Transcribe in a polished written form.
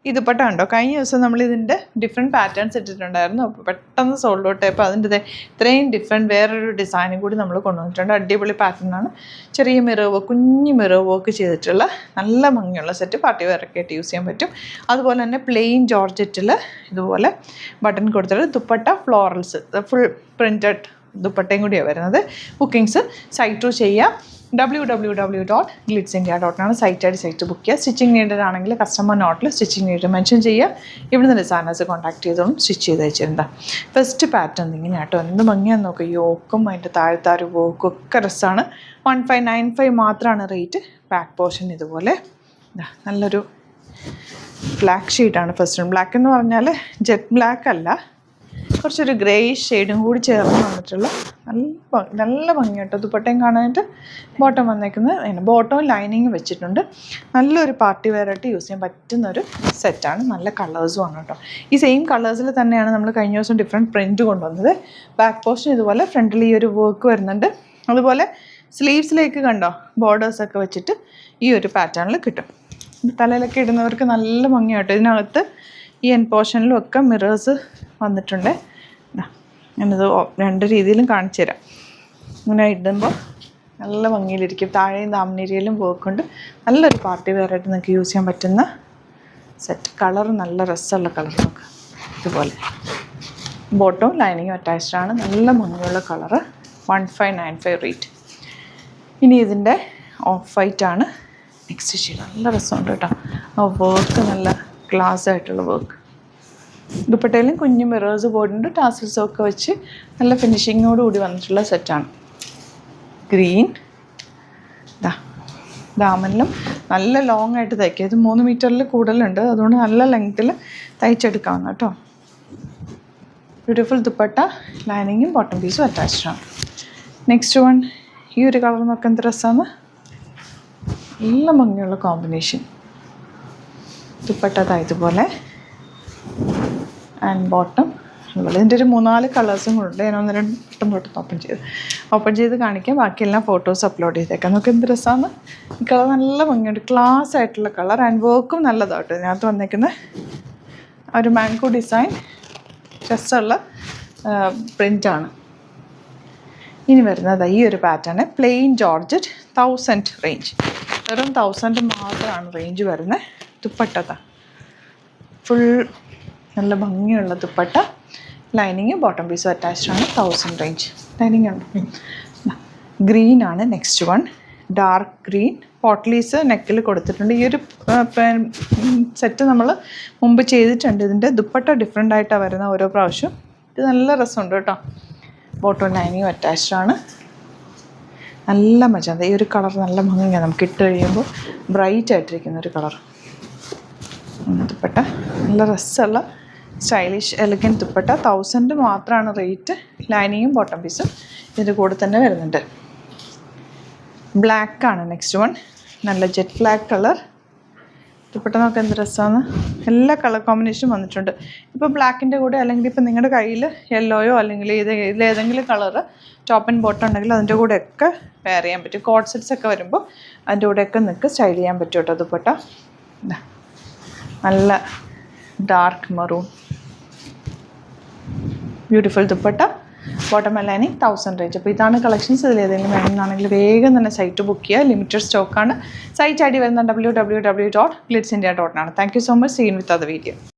ഈ ദുപ്പട്ട ഉണ്ടോ, കഴിഞ്ഞ ദിവസം നമ്മൾ ഇതിൻ്റെ ഡിഫറെൻറ്റ് പാറ്റേൺസ് ഇട്ടിട്ടുണ്ടായിരുന്നു. അപ്പോൾ പെട്ടെന്ന് സോൾഡ് ഔട്ട് ആയപ്പോൾ അതിൻ്റെ ഇത്രയും ഡിഫറെൻറ്റ് വേറൊരു ഡിസൈനും കൂടി നമ്മൾ കൊണ്ടുവന്നിട്ടുണ്ട്. അടിപൊളി പാറ്റേണാണ്. ചെറിയ മിറർ വർക്ക്, കുഞ്ഞു മിറർ വർക്ക് ചെയ്തിട്ടുള്ള നല്ല ഭംഗിയുള്ള സെറ്റ് പാർട്ടി വെയറൊക്കെ ആയിട്ട് യൂസ് ചെയ്യാൻ പറ്റും. അതുപോലെ തന്നെ പ്ലെയിൻ ജോർജറ്റിൽ ഇതുപോലെ ബട്ടൺ കൊടുത്തിട്ട് ദുപ്പട്ട ഫ്ലോറൽസ് ഫുൾ പ്രിൻറ്റഡ് ദുപ്പട്ടയും കൂടിയാണ് വരുന്നത്. ബുക്കിങ്സ് സൈറ്റ് ത്രൂ ചെയ്യാം. www.glitzindia.com സൈറ്റ് ബുക്ക് ചെയ്യുക. സ്റ്റിച്ചിങ് നീഡഡ് ആണെങ്കിൽ കസ്റ്റമർ നോട്ടിൽ സ്റ്റിച്ചിങ് നീഡ് മെൻഷൻ ചെയ്യുക. ഇവിടുന്ന് ഡിസൈനേഴ്സ് കോൺടാക്ട് ചെയ്തോളും സ്റ്റിച്ച് ചെയ്ത് വെച്ചിരുന്ന ഫസ്റ്റ് പാറ്റേൺ ഇങ്ങനെ കേട്ടോ. എന്ത് ഭംഗിയാന്ന് നോക്കുക. യോക്കും അതിൻ്റെ താഴത്താറ് വോക്കും ഒക്കെ രസമാണ്. 1595 മാത്രമാണ് റേറ്റ്. ബാക്ക് പോർഷൻ ഇതുപോലെ നല്ലൊരു ബ്ലാക്ക് ഷെയ്ഡാണ്. ഫസ്റ്റ് ബ്ലാക്ക് എന്ന് പറഞ്ഞാൽ ജെറ്റ് ബ്ലാക്ക് അല്ല, കുറച്ചൊരു ഗ്രേയിഷ് ഷെയ്ഡും കൂടി ചേർന്ന് വന്നിട്ടുള്ള നല്ല ഭംഗി കേട്ടോ. ദുപ്പട്ടയും കാണാനായിട്ട് ബോട്ടം വന്നേക്കുന്നത് ബോട്ടവും ലൈനിങ് വെച്ചിട്ടുണ്ട്. നല്ലൊരു പാർട്ടി വെയറായിട്ട് യൂസ് ചെയ്യാൻ പറ്റുന്നൊരു സെറ്റാണ്. നല്ല കളേഴ്സും ആണ് കേട്ടോ. ഈ സെയിം കളേഴ്സിൽ തന്നെയാണ് നമ്മൾ കഴിഞ്ഞ ദിവസം ഡിഫറെൻറ്റ് പ്രിൻറ്റ് കൊണ്ടുവന്നത്. ബാക്ക് പോർഷൻ ഇതുപോലെ ഫ്രണ്ടിൽ ഈ ഒരു വർക്ക് വരുന്നുണ്ട്. അതുപോലെ സ്ലീവ്സിലേക്ക് കണ്ടോ ബോർഡേഴ്സൊക്കെ വെച്ചിട്ട് ഈ ഒരു പാറ്റേണിൽ കിട്ടും. തലയിലൊക്കെ ഇടുന്നവർക്ക് നല്ല ഭംഗിയാട്ടോ. ഇതിനകത്ത് ഈ എൻ പോർഷനിലും ഒക്കെ മിറേഴ്സ് വന്നിട്ടുണ്ട്. ഞാനിത് രണ്ട് രീതിയിലും കാണിച്ചു തരാം. ഇങ്ങനെ ഇടുമ്പോൾ നല്ല ഭംഗിയിലിരിക്കും. താഴെയും താമനേരിയയിലും വർക്കുണ്ട്. നല്ലൊരു പാർട്ടി വെയറായിട്ട് നിങ്ങൾക്ക് യൂസ് ചെയ്യാൻ പറ്റുന്ന സെറ്റ്. കളർ നല്ല രസമുള്ള കളർ നോക്കുക. ഇതുപോലെ ബോട്ടവും ലൈനിങ്ങും അറ്റാച്ച്ഡ് ആണ്. നല്ല ഭംഗിയുള്ള കളറ്. 1595 റേറ്റ്. ഇനി ഇതിൻ്റെ ഓഫ് വൈറ്റ് ആണ് നെക്സ്റ്റ് ഷെയ്ഡ്. നല്ല രസമുണ്ട് കേട്ടോ. ആ വർക്ക് നല്ല ക്ലാസ് ആയിട്ടുള്ള വർക്ക്. ദുപ്പട്ടയിലും കുഞ്ഞു മിറേഴ്സ് പോയിട്ടുണ്ട്. ടാസൽസൊക്കെ വെച്ച് നല്ല ഫിനിഷിങ്ങോട് കൂടി വന്നിട്ടുള്ള സെറ്റാണ്. ഗ്രീൻ ദാമനിലും നല്ല ലോങ് ആയിട്ട് തയ്ക്കുക. ഇത് 3 മീറ്ററിൽ കൂടുതലുണ്ട്. അതുകൊണ്ട് നല്ല ലെങ്ത്തിൽ തയ്ച്ചെടുക്കാവുന്ന കേട്ടോ. ബ്യൂട്ടിഫുൾ ദുപ്പട്ട, ലൈനിങ്ങും ബോട്ടം പീസും അറ്റാച്ച്ഡ് ആണ്. നെക്സ്റ്റ് വൺ ഈ ഒരു കളർ നോക്കാൻ എന്ത് രസമാണ്. നല്ല ഭംഗിയുള്ള കോമ്പിനേഷൻ. ദുപ്പട്ട ഇതുപോലെ ആൻഡ് ബോട്ടം അതുപോലെ. ഇതിൻ്റെ ഒരു 3-4 കളേഴ്സും കൂടെ ഉണ്ട്. ഞാൻ 1-2 തൊട്ട് ഓപ്പൺ ചെയ്ത് കാണിക്കാം. ബാക്കിയെല്ലാം ഫോട്ടോസ് അപ്ലോഡ് ചെയ്തേക്കാം. നമുക്ക് എന്ത് രസമാണ്. ഈ കളർ നല്ല ഭംഗിയുണ്ട്. ക്ലാസ് ആയിട്ടുള്ള കളർ ആൻഡ് വർക്കും നല്ലതാട്ടോ. ഇതിനകത്ത് വന്നേക്കുന്ന ഒരു മാംഗോ ഡിസൈൻ രസമുള്ള പ്രിൻ്റാണ്. ഇനി വരുന്നത് ഈ ഒരു പാറ്റേൺ പ്ലെയിൻ ജോർജറ്റ് 1000 റേഞ്ച്. വെറും 1000 മാത്രമാണ് റേഞ്ച് വരുന്നത്. ദുപ്പട്ട ഫുൾ നല്ല ഭംഗിയുള്ള ദുപ്പട്ട, ലൈനിങ് ബോട്ടം പീസും അറ്റാച്ച്ഡ് ആണ്. 1000 റേഞ്ച്. ലൈനിങ് ഉണ്ട്. ഗ്രീൻ ആണ് next one. Dark green potlis നെക്കിൽ കൊടുത്തിട്ടുണ്ട്. ഈ ഒരു സെറ്റ് നമ്മൾ മുമ്പ് ചെയ്തിട്ടുണ്ട്. ഇതിൻ്റെ ദുപ്പട്ട ഡിഫറെൻ്റ് ആയിട്ടാണ് വരുന്നത് ഓരോ പ്രാവശ്യം. ഇത് നല്ല രസമുണ്ട് കേട്ടോ. ബോട്ടം ലൈനിങ്ങും അറ്റാച്ച്ഡ് ആണ്. നല്ല മജന്ത. ഈ ഒരു കളർ നല്ല ഭംഗിയാണ്. നമുക്ക് ഇട്ട് കഴിയുമ്പോൾ ബ്രൈറ്റ് ആയിട്ടിരിക്കുന്ന ഒരു കളർ. ദുപ്പട്ട നല്ല രസമുള്ള സ്റ്റൈലിഷ് എലഗൻറ്റ് ദുപ്പട്ട. 1000 മാത്രമാണ് റേറ്റ്. ലൈനിങ്ങും ബോട്ടം പീസും ഇതിൻ്റെ കൂടെ തന്നെ വരുന്നുണ്ട്. ബ്ലാക്കാണ് നെക്സ്റ്റ് വൺ. നല്ല ജെറ്റ് ബ്ലാക്ക് കളർ ദുപ്പട്ട. നമുക്ക് എന്ത് രസമാണ്. എല്ലാ കളർ കോമ്പിനേഷനും വന്നിട്ടുണ്ട്. ഇപ്പോൾ ബ്ലാക്കിൻ്റെ കൂടെ അല്ലെങ്കിൽ ഇപ്പോൾ നിങ്ങളുടെ കയ്യിൽ യെല്ലോയോ അല്ലെങ്കിൽ ഇതിലേതെങ്കിലും കളറ് ടോപ്പ് ആൻഡ് ബോട്ടം ഉണ്ടെങ്കിൽ അതിൻ്റെ കൂടെയൊക്കെ വെയർ ചെയ്യാൻ പറ്റും. കോഡ് സെറ്റ്സ് ഒക്കെ വരുമ്പോൾ അതിൻ്റെ കൂടെയൊക്കെ നിങ്ങൾക്ക് സ്റ്റൈൽ ചെയ്യാൻ പറ്റും കേട്ടോ. ദുപ്പട്ട നല്ല dark maroon beautiful dupatta, bottom lining 1000 range. അപ്പോൾ ഇതാണ് കളക്ഷൻസ്. ഇതിലേതെങ്കിലും വേണമെന്നാണെങ്കിൽ വേഗം തന്നെ സൈറ്റ് ബുക്ക് ചെയ്യുക. ലിമിറ്റഡ് സ്റ്റോക്കാണ്. സൈറ്റ് ഐ ഡി വരുന്നത് www.glitzindia.com ആണ്. Thank you so much. Seen with other video.